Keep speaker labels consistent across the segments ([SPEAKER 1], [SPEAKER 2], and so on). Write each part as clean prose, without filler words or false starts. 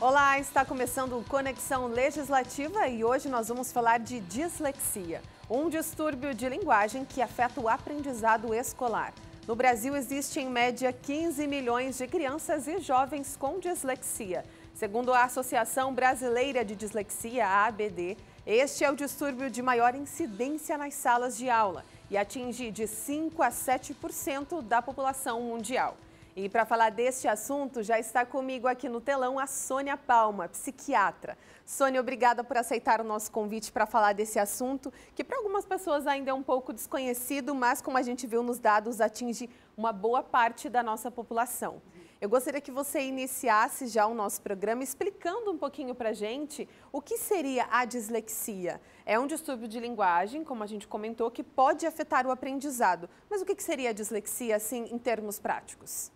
[SPEAKER 1] Olá, está começando o Conexão Legislativa e hoje nós vamos falar de dislexia, um distúrbio de linguagem que afeta o aprendizado escolar. No Brasil, existe em média 15 milhões de crianças e jovens com dislexia. Segundo a Associação Brasileira de Dislexia, a ABD, este é o distúrbio de maior incidência nas salas de aula e atinge de 5 a 7% da população mundial. E para falar deste assunto, já está comigo aqui no telão a Sônia Palma, psiquiatra. Sônia, obrigada por aceitar o nosso convite para falar desse assunto, que para algumas pessoas ainda é um pouco desconhecido, mas como a gente viu nos dados, atinge uma boa parte da nossa população. Eu gostaria que você iniciasse já o nosso programa explicando um pouquinho para a gente o que seria a dislexia. É um distúrbio de linguagem, como a gente comentou, que pode afetar o aprendizado. Mas o que seria a dislexia, assim, em termos práticos?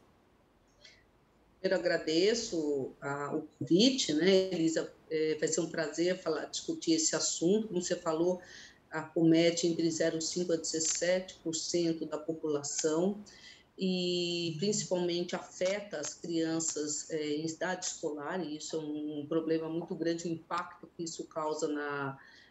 [SPEAKER 2] Eu agradeço o convite, né, Elisa? Vai ser um prazer discutir esse assunto. Como você falou, acomete entre 0,5% a 17% da população e principalmente afeta as crianças em idade escolar, e isso é um problema muito grande, o impacto que isso causa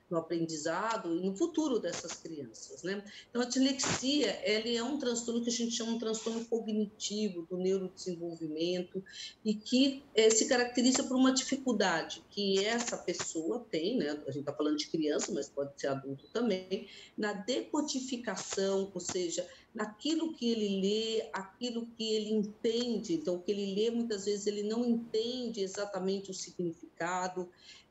[SPEAKER 2] no aprendizado e no futuro dessas crianças, né? Então, a dislexia, ele é um transtorno que a gente chama de um transtorno cognitivo do neurodesenvolvimento e que se caracteriza por uma dificuldade que essa pessoa tem, né? A gente está falando de criança, mas pode ser adulto também, na decodificação, ou seja, naquilo que ele lê, aquilo que ele entende. Então, o que ele lê, muitas vezes, ele não entende exatamente o significado,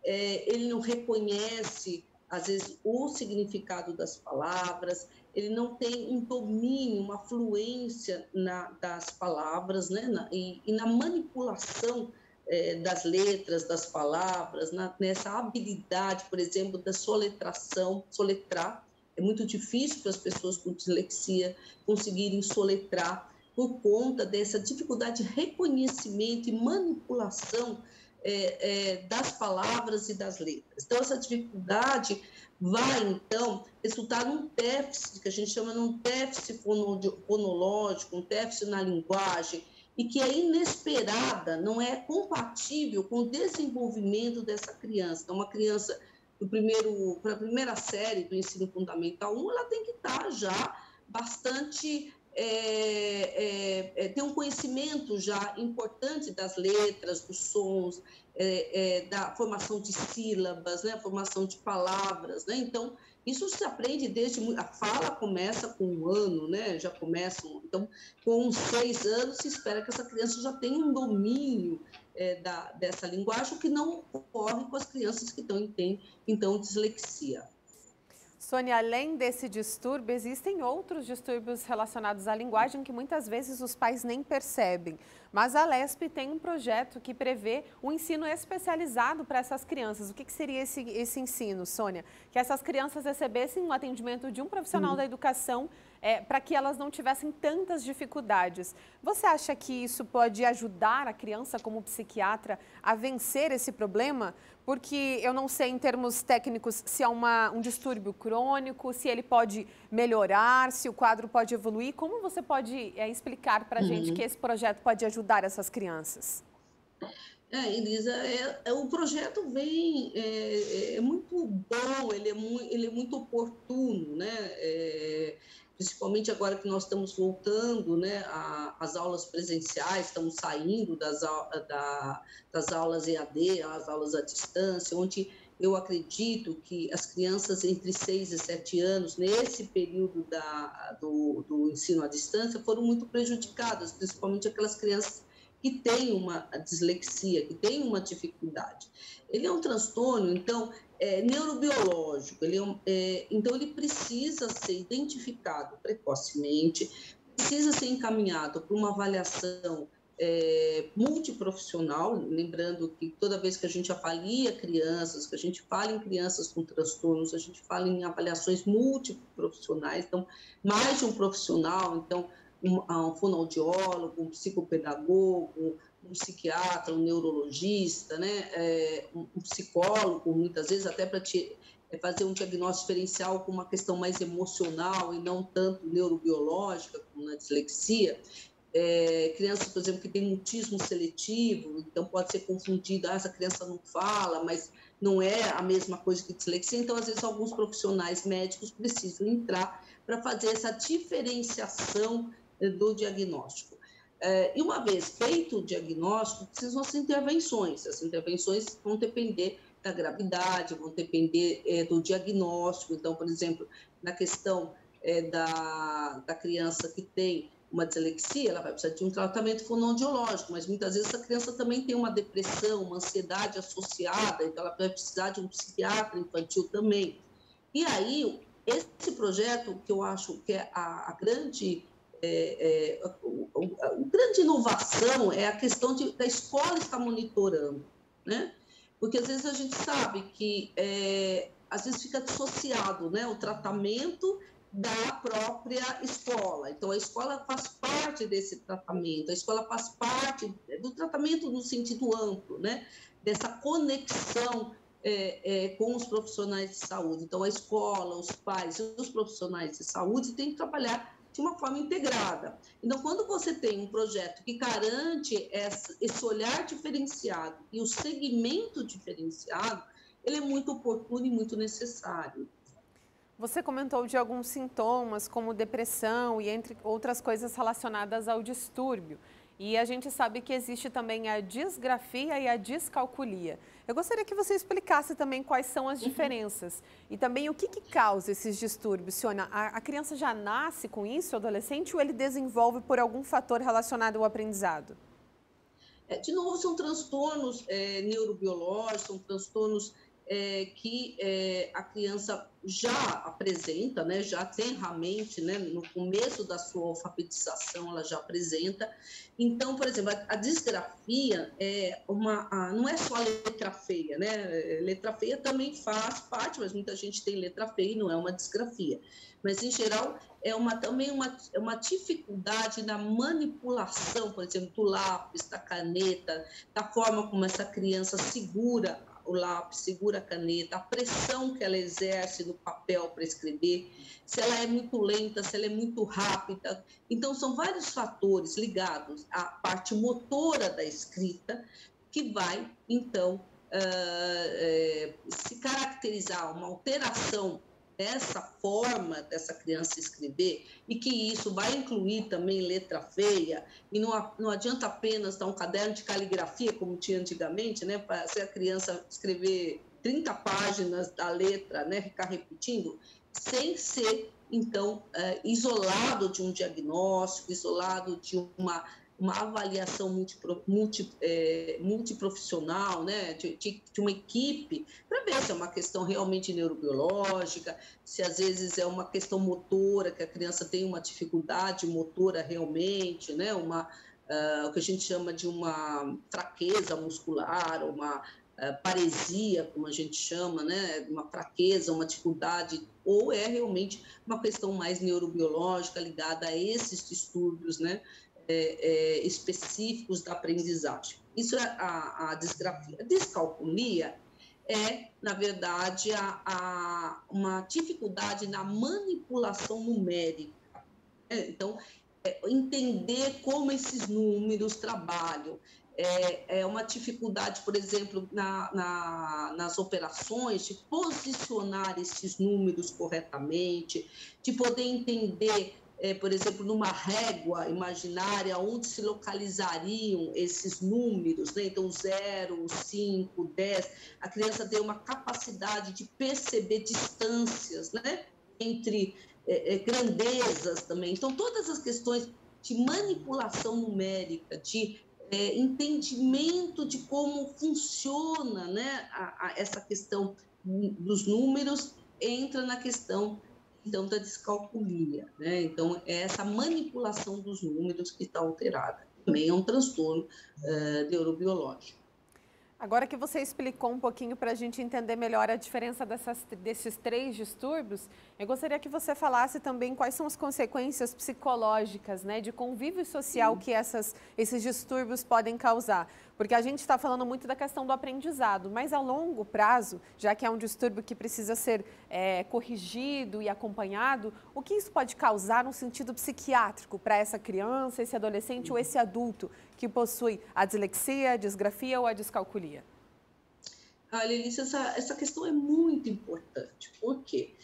[SPEAKER 2] ele não reconhece, às vezes, o significado das palavras, ele não tem um domínio, uma fluência das palavras, né? E na manipulação das letras, das palavras, nessa habilidade, por exemplo, da soletração, soletrar. É muito difícil para as pessoas com dislexia conseguirem soletrar por conta dessa dificuldade de reconhecimento e manipulação das palavras e das letras. Então, essa dificuldade vai, então, resultar num déficit, que a gente chama de um déficit fonológico, um déficit na linguagem, e que é inesperada, não é compatível com o desenvolvimento dessa criança. Então, uma criança para a primeira série do ensino fundamental 1, ela tem que estar já bastante, ter um conhecimento já importante das letras, dos sons, da formação de sílabas, né, a formação de palavras, né? Então, isso se aprende a fala começa com 1 ano, né? Já começa, então, com 6 anos se espera que essa criança já tenha um domínio dessa linguagem, o que não ocorre com as crianças que têm, então, dislexia.
[SPEAKER 1] Sônia, além desse distúrbio, existem outros distúrbios relacionados à linguagem que muitas vezes os pais nem percebem. Mas a Lesp tem um projeto que prevê um ensino especializado para essas crianças. O que seria esse ensino, Sônia? Que essas crianças recebessem um atendimento de um profissional da educação para que elas não tivessem tantas dificuldades. Você acha que isso pode ajudar a criança, como psiquiatra, a vencer esse problema? Porque eu não sei, em termos técnicos, se é um distúrbio crônico, se ele pode melhorar, se o quadro pode evoluir. Como você pode explicar para a gente que esse projeto pode ajudar essas crianças?
[SPEAKER 2] Elisa, o projeto vem, é muito bom, ele é muito oportuno, né? Principalmente agora que nós estamos voltando, né, às aulas presenciais, estamos saindo das aulas EAD, às aulas à distância, onde eu acredito que as crianças entre 6 e 7 anos, nesse período do ensino à distância, foram muito prejudicadas, principalmente aquelas crianças que têm uma dislexia, que têm uma dificuldade. Ele é um transtorno, então, neurobiológico, então ele precisa ser identificado precocemente, precisa ser encaminhado para uma avaliação multiprofissional, lembrando que toda vez que a gente avalia crianças, que a gente fala em crianças com transtornos, a gente fala em avaliações multiprofissionais, então, mais de um profissional, então, um fonoaudiólogo, um psicopedagogo, um psiquiatra, um neurologista, né, um psicólogo, muitas vezes até para fazer um diagnóstico diferencial com uma questão mais emocional e não tanto neurobiológica, como na dislexia, crianças, por exemplo, que têm mutismo seletivo, então pode ser confundido, essa criança não fala, mas não é a mesma coisa que dislexia, então às vezes alguns profissionais médicos precisam entrar para fazer essa diferenciação do diagnóstico. E uma vez feito o diagnóstico, precisam ser intervenções, as intervenções vão depender da gravidade, vão depender do diagnóstico, então, por exemplo, na questão da criança que tem uma dislexia, ela vai precisar de um tratamento fonoaudiológico, mas muitas vezes essa criança também tem uma depressão, uma ansiedade associada, então ela vai precisar de um psiquiatra infantil também. E aí, esse projeto, que eu acho que é a grande inovação é a questão da escola estar monitorando, né? Porque às vezes a gente sabe que às vezes fica dissociado, né, o tratamento da própria escola. Então, a escola faz parte desse tratamento, a escola faz parte do tratamento no sentido amplo, né? Dessa conexão com os profissionais de saúde. Então, a escola, os pais e os profissionais de saúde têm que trabalhar de uma forma integrada. Então, quando você tem um projeto que garante esse olhar diferenciado e o segmento diferenciado, ele é muito oportuno e muito necessário.
[SPEAKER 1] Você comentou de alguns sintomas, como depressão e entre outras coisas relacionadas ao distúrbio. E a gente sabe que existe também a disgrafia e a descalculia. Eu gostaria que você explicasse também quais são as diferenças e também o que causa esses distúrbios. Siona, a criança já nasce com isso, o adolescente, ou ele desenvolve por algum fator relacionado ao aprendizado?
[SPEAKER 2] De novo, são transtornos neurobiológicos, são transtornos que a criança já apresenta, né, já tenramente, né, no começo da sua alfabetização, ela já apresenta. Então, por exemplo, a disgrafia não é só a letra feia, né? Letra feia também faz parte, mas muita gente tem letra feia e não é uma disgrafia. Mas, em geral, também uma dificuldade na manipulação, por exemplo, do lápis, da caneta, da forma como essa criança segura o lápis, segura a caneta, a pressão que ela exerce no papel para escrever, se ela é muito lenta, se ela é muito rápida. Então, são vários fatores ligados à parte motora da escrita que vai, então, se caracterizar uma alteração dessa forma dessa criança escrever, e que isso vai incluir também letra feia, e não adianta apenas dar um caderno de caligrafia, como tinha antigamente, né, para se a criança escrever 30 páginas da letra, né, ficar repetindo, sem ser, então, isolado de um diagnóstico, isolado de uma avaliação multiprofissional, né, de uma equipe, para ver se é uma questão realmente neurobiológica, se às vezes é uma questão motora, que a criança tem uma dificuldade motora realmente, né, o que a gente chama de uma fraqueza muscular, uma paresia, como a gente chama, né, uma fraqueza, uma dificuldade, ou é realmente uma questão mais neurobiológica ligada a esses distúrbios, né, específicos da aprendizagem. Isso é a disgrafia. A descalculia é, na verdade, uma dificuldade na manipulação numérica. Então, entender como esses números trabalham. É uma dificuldade, por exemplo, nas operações, de posicionar esses números corretamente, de poder entender, por exemplo, numa régua imaginária, onde se localizariam esses números, né? Então, 0, 5, 10, a criança tem uma capacidade de perceber distâncias, né? Entre grandezas também. Então, todas as questões de manipulação numérica, de entendimento de como funciona, né, essa questão dos números, entra na questão, então, da descalculia, né? Então, é essa manipulação dos números que está alterada. Também é um transtorno neurobiológico.
[SPEAKER 1] Agora que você explicou um pouquinho para a gente entender melhor a diferença desses 3 distúrbios, eu gostaria que você falasse também quais são as consequências psicológicas, né, de convívio social que esses distúrbios podem causar. Porque a gente está falando muito da questão do aprendizado, mas a longo prazo, já que é um distúrbio que precisa ser corrigido e acompanhado, o que isso pode causar no sentido psiquiátrico para essa criança, esse adolescente ou esse adulto que possui a dislexia, a disgrafia ou a descalculia?
[SPEAKER 2] Olha, Elisa, essa questão é muito importante, porque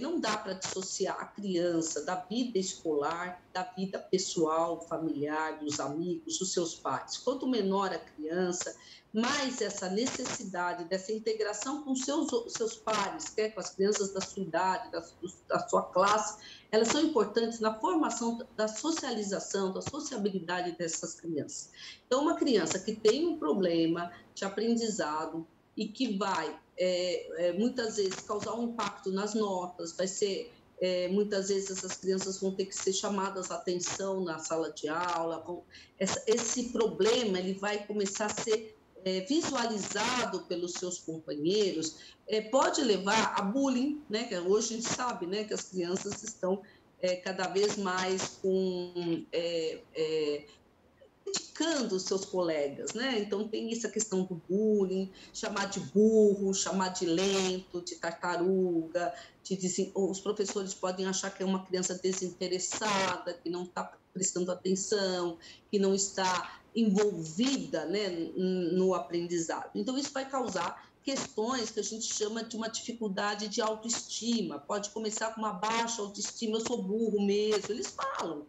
[SPEAKER 2] não dá para dissociar a criança da vida escolar, da vida pessoal, familiar, dos amigos, dos seus pais. Quanto menor a criança, mais essa necessidade dessa integração com seus pares, com as crianças da sua idade, da sua classe, elas são importantes na formação da socialização, da sociabilidade dessas crianças. Então, uma criança que tem um problema de aprendizado, e que vai, muitas vezes, causar um impacto nas notas, vai ser, muitas vezes, essas crianças vão ter que ser chamadas a atenção na sala de aula, esse problema ele vai começar a ser visualizado pelos seus companheiros, pode levar a bullying, né? Hoje a gente sabe, né, que as crianças estão cada vez mais criticando os seus colegas, né? Então tem essa questão do bullying, chamar de burro, chamar de lento, de tartaruga, os professores podem achar que é uma criança desinteressada, que não está prestando atenção, que não está envolvida, né, no aprendizado. Então isso vai causar questões que a gente chama de uma dificuldade de autoestima. Pode começar com uma baixa autoestima, eu sou burro mesmo, eles falam,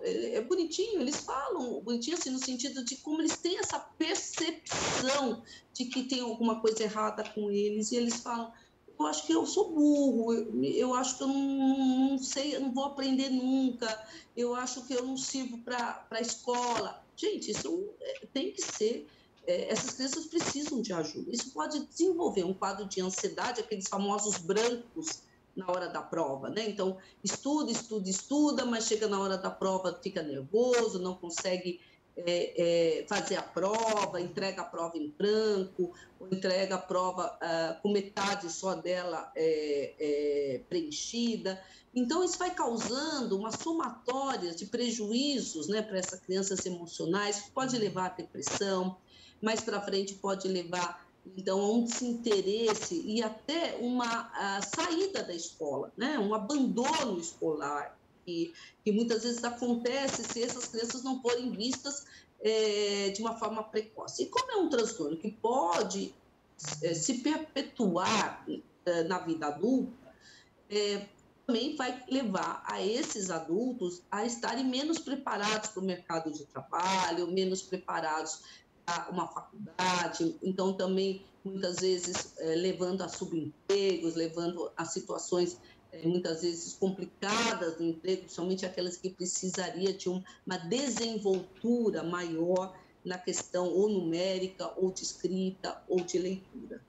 [SPEAKER 2] é bonitinho, eles falam bonitinho assim, no sentido de como eles têm essa percepção de que tem alguma coisa errada com eles, e eles falam, eu acho que eu sou burro, eu acho que eu não sei, eu não vou aprender nunca, eu acho que eu não sirvo para a escola. Gente, isso tem que ser, essas crianças precisam de ajuda. Isso pode desenvolver um quadro de ansiedade, aqueles famosos brancos, na hora da prova, né? Então, estuda, mas chega na hora da prova, fica nervoso, não consegue fazer a prova, entrega a prova em branco, ou entrega a prova com metade só dela preenchida. Então, isso vai causando uma somatória de prejuízos, né, para essas crianças emocionais, que pode levar à depressão, mais para frente pode levar então, a um desinteresse e até uma saída da escola, né? Um abandono escolar, que muitas vezes acontece se essas crianças não forem vistas de uma forma precoce. E como é um transtorno que pode se perpetuar na vida adulta, também vai levar a esses adultos a estarem menos preparados para o mercado de trabalho, menos preparados uma faculdade, então também muitas vezes levando a subempregos, levando a situações muitas vezes complicadas no emprego, principalmente aquelas que precisaria de uma desenvoltura maior na questão ou numérica, ou de escrita, ou de leitura.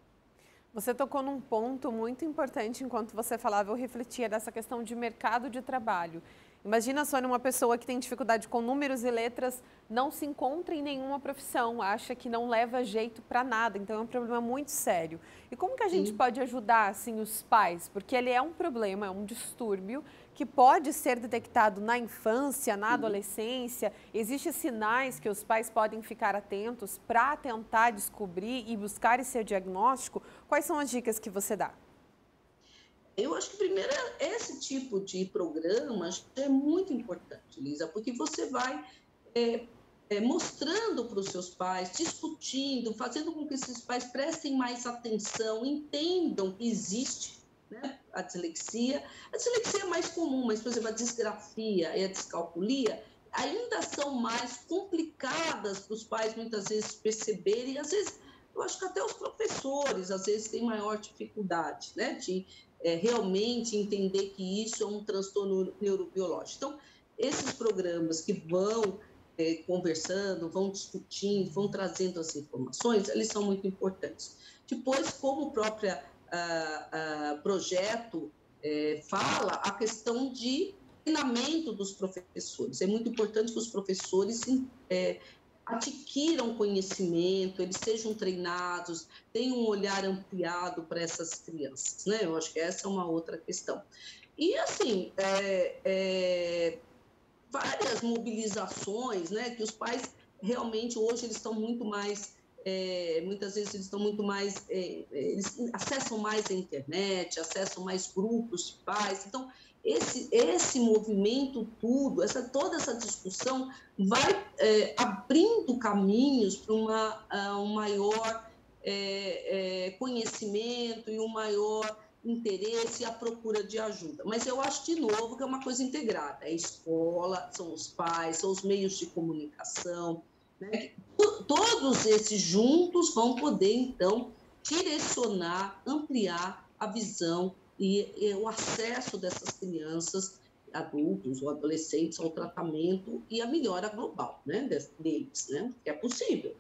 [SPEAKER 1] Você tocou num ponto muito importante enquanto você falava, eu refletia dessa questão de mercado de trabalho. Imagina só uma pessoa que tem dificuldade com números e letras, não se encontra em nenhuma profissão, acha que não leva jeito para nada, então é um problema muito sério. E como que a gente pode ajudar, assim, os pais? Porque ele é um problema, é um distúrbio que pode ser detectado na infância, na adolescência. Existem sinais que os pais podem ficar atentos para tentar descobrir e buscar esse diagnóstico. Quais são as dicas que você dá?
[SPEAKER 2] Eu acho que, primeiro, esse tipo de programa é muito importante, Lisa, porque você vai mostrando para os seus pais, discutindo, fazendo com que esses pais prestem mais atenção, entendam que existe, né, a dislexia. A dislexia é mais comum, mas, por exemplo, a disgrafia e a descalculia ainda são mais complicadas para os pais, muitas vezes, perceberem, e, às vezes, eu acho que até os professores, às vezes, têm maior dificuldade, né, de realmente entender que isso é um transtorno neurobiológico. Então, esses programas que vão conversando, vão discutindo, vão trazendo as informações, eles são muito importantes. Depois, como o próprio projeto fala, a questão de treinamento dos professores. É muito importante que os professores adquiram conhecimento, eles sejam treinados, tenham um olhar ampliado para essas crianças, né? Eu acho que essa é uma outra questão. E, assim, várias mobilizações, né, que os pais realmente hoje eles estão muito mais, muitas vezes eles estão muito mais, eles acessam mais a internet, acessam mais grupos de pais. Então, esse movimento tudo, toda essa discussão vai abrindo caminhos para um maior conhecimento e um maior interesse e a procura de ajuda. Mas eu acho, de novo, que é uma coisa integrada. É a escola, são os pais, são os meios de comunicação, né? Todos esses juntos vão poder, então, direcionar, ampliar a visão e o acesso dessas crianças, adultos ou adolescentes ao tratamento e a melhora global, né, deles, né? Que é possível.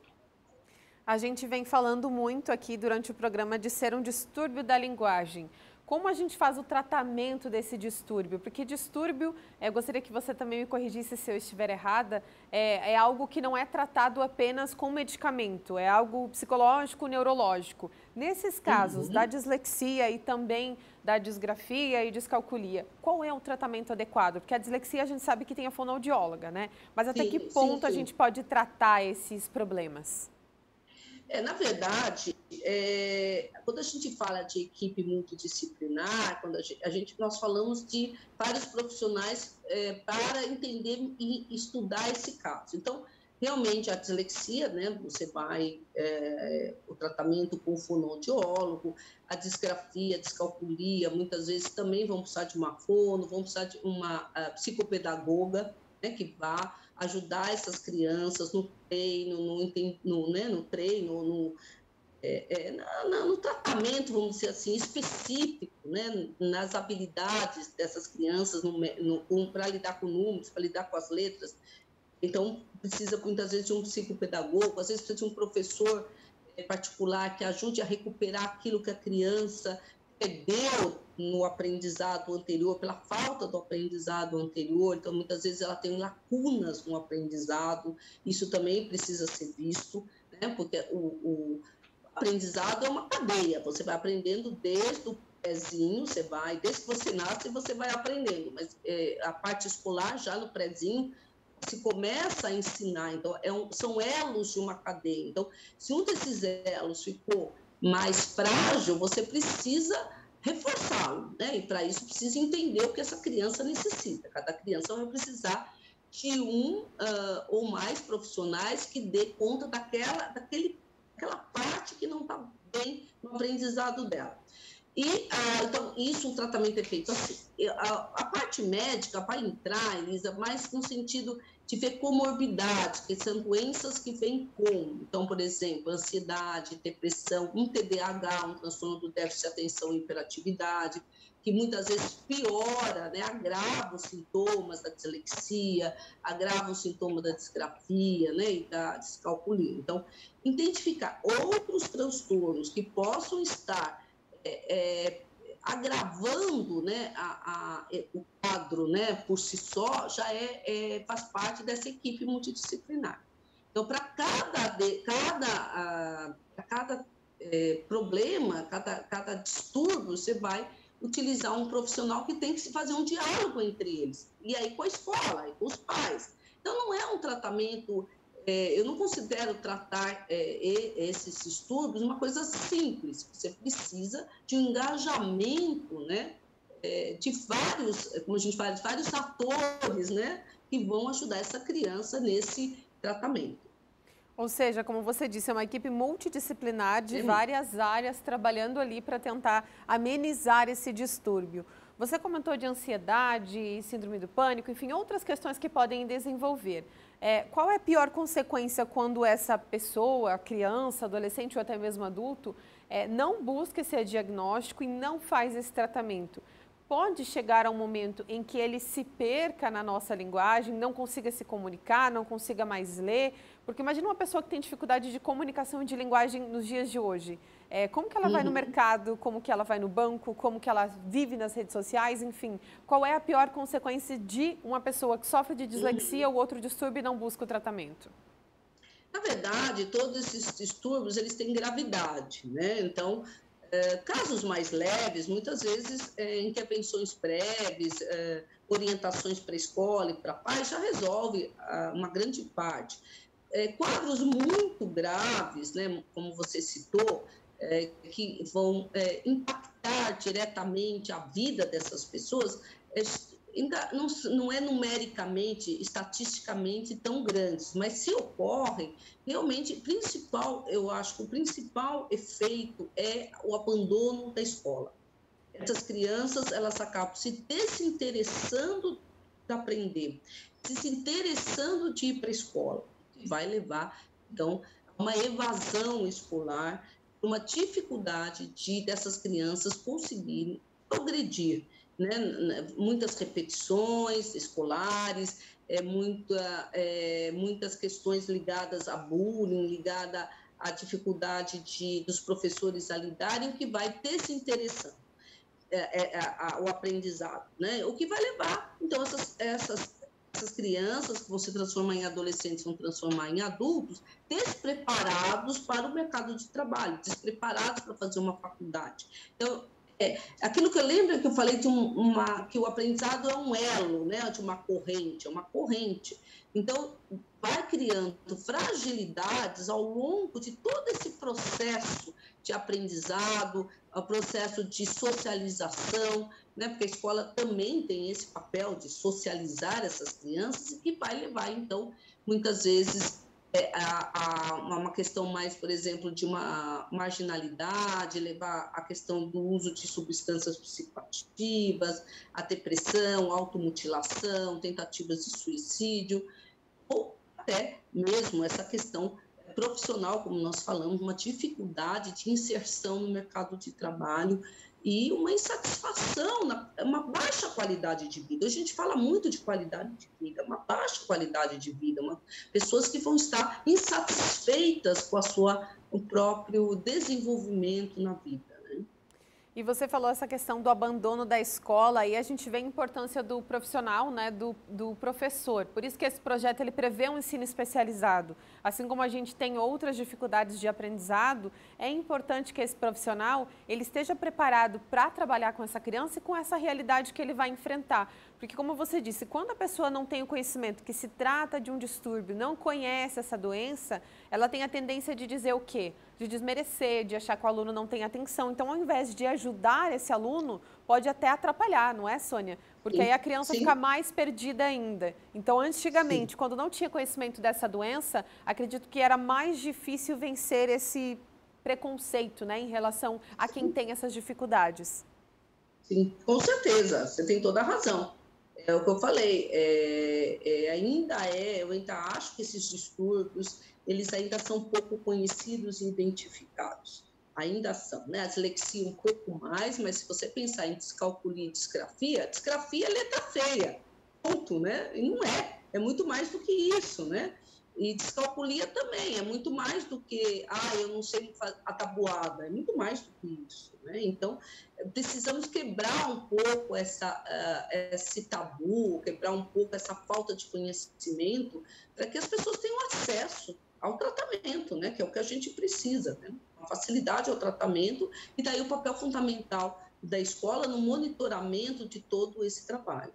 [SPEAKER 1] A gente vem falando muito aqui durante o programa de ser um distúrbio da linguagem. Como a gente faz o tratamento desse distúrbio? Porque distúrbio, eu gostaria que você também me corrigisse se eu estiver errada, é algo que não é tratado apenas com medicamento, é algo psicológico, neurológico. Nesses casos da dislexia e também da disgrafia e descalculia, qual é o tratamento adequado? Porque a dislexia a gente sabe que tem a fonoaudióloga, né? Mas até que ponto a gente pode tratar esses problemas?
[SPEAKER 2] Na verdade, quando a gente fala de equipe multidisciplinar, nós falamos de vários profissionais para entender e estudar esse caso. Então, realmente, a dislexia, né, você vai, o tratamento com o fonoaudiólogo, a disgrafia, a descalculia, muitas vezes também vão precisar de uma fono, vão precisar de uma psicopedagoga, né, que vá ajudar essas crianças no treino, no tratamento, vamos dizer assim, específico, né, nas habilidades dessas crianças, para lidar com números, para lidar com as letras. Então, precisa muitas vezes de um psicopedagogo, às vezes precisa de um professor particular que ajude a recuperar aquilo que a criança perdeu no aprendizado anterior, pela falta do aprendizado anterior. Então, muitas vezes ela tem lacunas no aprendizado, isso também precisa ser visto, né? Porque o aprendizado é uma cadeia, você vai aprendendo desde o prézinho, desde que você nasce, você vai aprendendo, mas a parte escolar, já no prézinho, se começa a ensinar, então são elos de uma cadeia. Então, se um desses elos ficou mais frágil, você precisa reforçá-lo, né? E para isso precisa entender o que essa criança necessita. Cada criança vai precisar de ou mais profissionais que dê conta daquela parte que não está bem no aprendizado dela. Então, o tratamento é feito assim. A parte médica vai entrar, Elisa, mais no sentido de ver comorbidades, que são doenças que vêm com. Então, por exemplo, ansiedade, depressão, um TDAH, um transtorno do déficit de atenção e hiperatividade, que muitas vezes piora, né, agrava os sintomas da dislexia, agrava os sintomas da disgrafia, né, e da descalculia. Então, identificar outros transtornos que possam estar agravando, né, o quadro, né, por si só, já faz parte dessa equipe multidisciplinar. Então, para cada problema, cada distúrbio, você vai utilizar um profissional que tem que se fazer um diálogo entre eles, e aí com a escola, e com os pais. Então, não é um tratamento... eu não considero tratar esses distúrbios uma coisa simples. Você precisa de um engajamento, né, de vários, como a gente fala, de vários atores, né, que vão ajudar essa criança nesse tratamento.
[SPEAKER 1] Ou seja, como você disse, é uma equipe multidisciplinar de várias áreas trabalhando ali para tentar amenizar esse distúrbio. Você comentou de ansiedade, síndrome do pânico, enfim, outras questões que podem desenvolver. Qual é a pior consequência quando essa pessoa, criança, adolescente ou até mesmo adulto, não busca esse diagnóstico e não faz esse tratamento? Pode chegar a um momento em que ele se perca na nossa linguagem, não consiga se comunicar, não consiga mais ler? Porque imagina uma pessoa que tem dificuldade de comunicação e de linguagem nos dias de hoje. Como que ela vai no mercado, como que ela vai no banco, como que ela vive nas redes sociais, enfim. Qual é a pior consequência de uma pessoa que sofre de dislexia ou outro distúrbio e não busca o tratamento?
[SPEAKER 2] Na verdade, todos esses distúrbios, eles têm gravidade, né? Então, casos mais leves, muitas vezes intervenções breves, orientações para a escola e para pais já resolve uma grande parte. quadros muito graves, né, como você citou, que vão impactar diretamente a vida dessas pessoas, ainda não é numericamente, estatisticamente tão grandes, mas se ocorrem, realmente, eu acho que o principal efeito é o abandono da escola. Essas crianças, elas acabam se desinteressando de aprender, se interessando de ir para a escola, que vai levar, então, a uma evasão escolar, uma dificuldade dessas crianças conseguirem progredir, né? Muitas repetições escolares, muitas questões ligadas a bullying, ligada à dificuldade dos professores a lidarem, o que vai desinteressando o aprendizado, né? O que vai levar, então, essas crianças que vão se transformar em adolescentes, vão transformar em adultos, despreparados para o mercado de trabalho, despreparados para fazer uma faculdade. Então, aquilo que eu lembro é que eu falei que o aprendizado é um elo, né, de uma corrente, é uma corrente. Então, vai criando fragilidades ao longo de todo esse processo de aprendizado, o processo de socialização, né, porque a escola também tem esse papel de socializar essas crianças e que vai levar, então, muitas vezes, a uma questão mais, por exemplo, de uma marginalidade, levar a questão do uso de substâncias psicoativas, a depressão, automutilação, tentativas de suicídio, ou até mesmo essa questão profissional, como nós falamos, uma dificuldade de inserção no mercado de trabalho e uma insatisfação, uma baixa qualidade de vida. A gente fala muito de qualidade de vida, uma baixa qualidade de vida, pessoas que vão estar insatisfeitas com o próprio desenvolvimento na vida.
[SPEAKER 1] E você falou essa questão do abandono da escola, e a gente vê a importância do profissional, né, do professor. Por isso que esse projeto ele prevê um ensino especializado. Assim como a gente tem outras dificuldades de aprendizado, é importante que esse profissional ele esteja preparado para trabalhar com essa criança e com essa realidade que ele vai enfrentar. Porque, como você disse, quando a pessoa não tem o conhecimento que se trata de um distúrbio, não conhece essa doença, ela tem a tendência de dizer o quê? De desmerecer, de achar que o aluno não tem atenção. Então, ao invés de ajudar esse aluno, pode até atrapalhar, não é, Sônia? Porque aí a criança fica mais perdida ainda. Então, antigamente, quando não tinha conhecimento dessa doença, acredito que era mais difícil vencer esse preconceito, né, em relação a quem tem essas dificuldades.
[SPEAKER 2] Sim, com certeza, você tem toda a razão. É o que eu falei, eu ainda acho que esses distúrbios, eles ainda são pouco conhecidos e identificados. Ainda são, né? A dislexia um pouco mais, mas se você pensar em descalculia e disgrafia é letra feia, ponto, né? E não é muito mais do que isso, né? E descalculia também, é muito mais do que, eu não sei a tabuada, é muito mais do que isso, né? Então, precisamos quebrar um pouco esse tabu, quebrar um pouco essa falta de conhecimento, para que as pessoas tenham acesso ao tratamento, né? Que é o que a gente precisa, né? Uma facilidade ao tratamento, e daí o papel fundamental da escola no monitoramento de todo esse trabalho.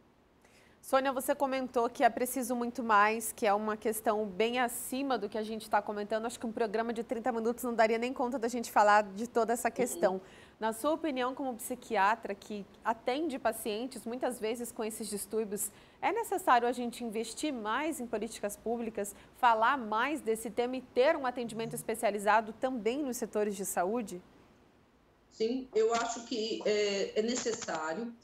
[SPEAKER 1] Sônia, você comentou que é preciso muito mais, que é uma questão bem acima do que a gente está comentando. Acho que um programa de 30 minutos não daria nem conta da gente falar de toda essa questão. Na sua opinião, como psiquiatra que atende pacientes, muitas vezes com esses distúrbios, é necessário a gente investir mais em políticas públicas, falar mais desse tema e ter um atendimento especializado também nos setores de saúde?
[SPEAKER 2] Sim, eu acho que é necessário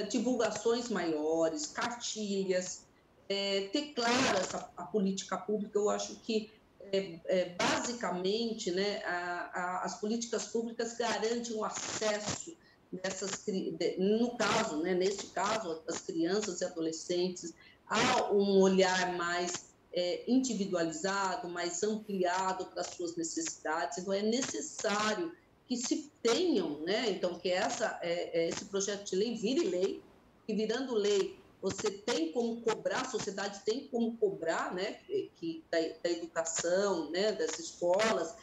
[SPEAKER 2] divulgações maiores, cartilhas, ter clara a política pública. Eu acho que, basicamente, né, as políticas públicas garantem o acesso neste caso, das crianças e adolescentes, a um olhar mais individualizado, mais ampliado para as suas necessidades. Então, é necessário que se tenham, né? Então, que esse projeto de lei vire lei, que virando lei, você tem como cobrar, a sociedade tem como cobrar, né? Da educação, né? Das escolas,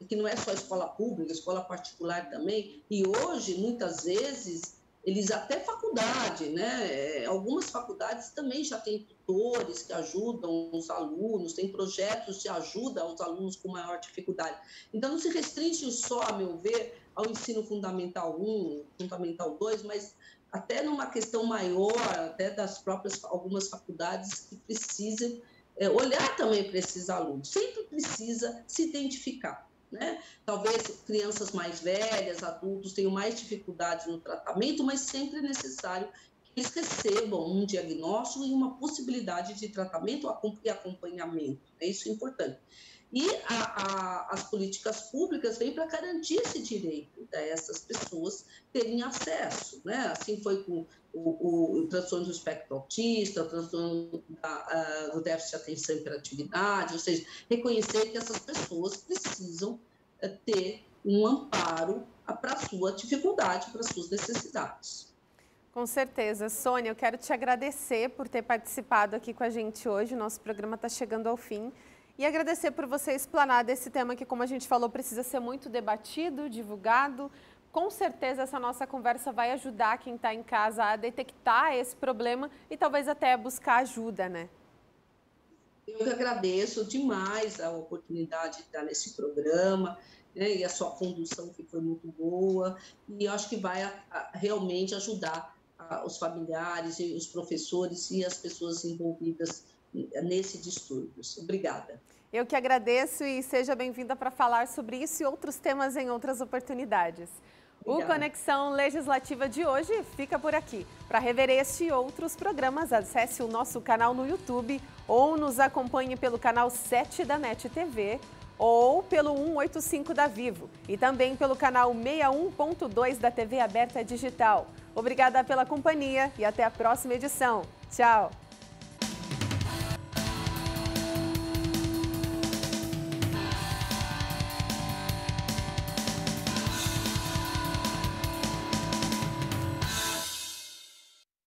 [SPEAKER 2] que não é só escola pública, escola particular também. E hoje, muitas vezes, eles até faculdade, né? Algumas faculdades também já têm tutores que ajudam os alunos, tem projetos de ajuda aos alunos com maior dificuldade. Então, não se restringe só, a meu ver, ao ensino fundamental 1, fundamental 2, mas até numa questão maior, até das próprias algumas faculdades que precisam olhar também para esses alunos. Sempre precisa se identificar, né? Talvez crianças mais velhas, adultos tenham mais dificuldades no tratamento, mas sempre é necessário que eles recebam um diagnóstico e uma possibilidade de tratamento e acompanhamento. Isso é importante. E as políticas públicas vêm para garantir esse direito dessas pessoas terem acesso, né? Assim foi com o transtorno do espectro autista, o transtorno do déficit de atenção e hiperatividade, ou seja, reconhecer que essas pessoas precisam ter um amparo para a sua dificuldade, para as suas necessidades.
[SPEAKER 1] Com certeza. Sônia, eu quero te agradecer por ter participado aqui com a gente hoje. O nosso programa está chegando ao fim. E agradecer por você explanar desse tema que, como a gente falou, precisa ser muito debatido, divulgado. Com certeza essa nossa conversa vai ajudar quem está em casa a detectar esse problema e talvez até buscar ajuda, né?
[SPEAKER 2] Eu que agradeço demais a oportunidade de estar nesse programa, né, e a sua condução que foi muito boa, e eu acho que vai realmente ajudar os familiares, e os professores e as pessoas envolvidas nesse distúrbio. Obrigada.
[SPEAKER 1] Eu que agradeço e seja bem-vinda para falar sobre isso e outros temas em outras oportunidades. Obrigada. O Conexão Legislativa de hoje fica por aqui. Para rever este e outros programas, acesse o nosso canal no YouTube ou nos acompanhe pelo canal 7 da NET TV ou pelo 185 da Vivo e também pelo canal 61.2 da TV Aberta Digital. Obrigada pela companhia e até a próxima edição. Tchau!